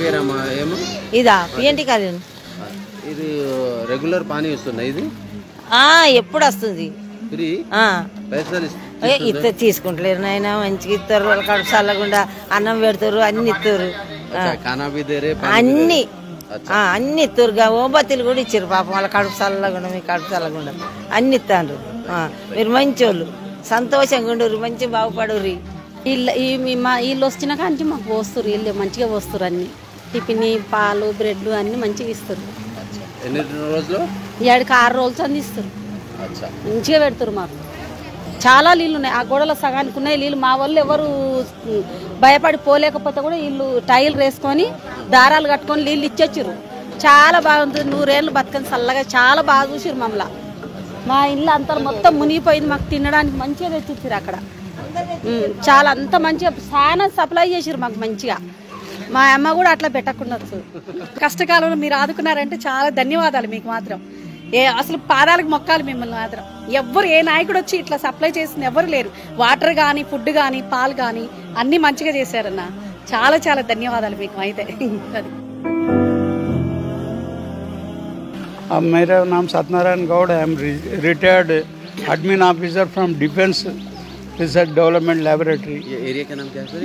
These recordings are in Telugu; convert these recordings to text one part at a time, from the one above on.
పేరమ్మా ఏమో ఇదా పిఎన్టీ కాలేజ్ ఇది రెగ్యులర్ పానీ వస్తుందా ఇది ఎప్పుడు వస్తుంది ఫ్రీ పైసలు తీసుకుంటలేరు నాయన మంచిగా ఇస్తారు వాళ్ళ కడుపు చల్లకుండా అన్నం పెడతారు అన్ని ఇస్తారు అన్ని అన్ని ఇస్తారు ఓబత్తిలు కూడా ఇచ్చారు పాపం వాళ్ళ కడుపు చల్లకుండా మీ కడుపు చల్లకుండా అన్ని ఇస్తారు మీరు మంచి వాళ్ళు సంతోషంగా ఉండరు మంచి బాగుపడరు వీళ్ళు వచ్చిన కానీ మాకు పోస్తారు వీళ్ళు మంచిగా పోస్తారు అన్ని టిఫిన్ పాలు బ్రెడ్ అన్ని మంచిగా ఇస్తారు ఏడుకి 6 రోజులు అందిస్తారు మంచిగా పెడతారు మాకు చాలా నీళ్ళు ఉన్నాయి ఆ గోడల సగానికి ఉన్నాయి నీళ్ళు మా వాళ్ళు ఎవరు భయపడి పోలేకపోతే కూడా వీళ్ళు టైల్ వేసుకొని దారాలు కట్టుకొని నీళ్ళు ఇచ్చొచ్చారు చాలా బాగుంటుంది 100 ఏళ్ళు బతకని చల్లగా చాలా బాగా చూసారు మమ్మల్ని మా ఇల్లు అంతా మొత్తం మునిగిపోయింది మాకు తినడానికి మంచిగా తెచ్చిచ్చారు అక్కడ చాలా అంత మంచిగా చాలా సప్లై చేసారు మాకు మంచిగా మా అమ్మ కూడా అట్లా పెట్టకుండా కష్టకాలంలో మీరు ఆదుకున్నారంటే చాలా ధన్యవాదాలు మీకు మాత్రం అసలు పాదాలకు మొక్కాలి మిమ్మల్ని మాత్రం ఎవ్వరు ఏ నాయకుడు వచ్చి ఇట్లా సప్లై చేసింది ఎవరు లేరు వాటర్ కానీ ఫుడ్ కానీ పాలు కానీ అన్ని మంచిగా చేశారన్న చాలా చాలా ధన్యవాదాలు మీకు అయితే मेरा नाम सत्यनारायण गौड़ है। I am retired admin officer from defence research development laboratory. ये एरिया का नाम क्या है?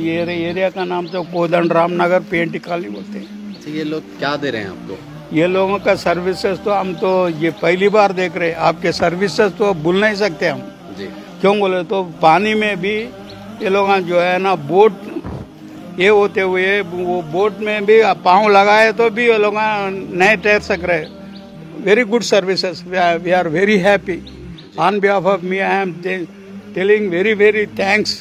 ये एरिया का नाम तो कोदंड रामनगर पीएनटी कॉलोनी बोलते हैं। ये लोग क्या दे रहे हैं आपको? ये लोगों का सर्विसेज तो हम तो ये पहली बार देख रहे हैं। आपके सर्विसेज तो भूल नहीं सकते हम जी। क्यों बोले तो पानी में भी ये लोग जो है ना बोट ये होते हुए वो बोट में भी पाँव लगाए तो भी ये लोग नहीं तैर सक रहे। Very good services. We are very happy. On behalf of me I am telling very very thanks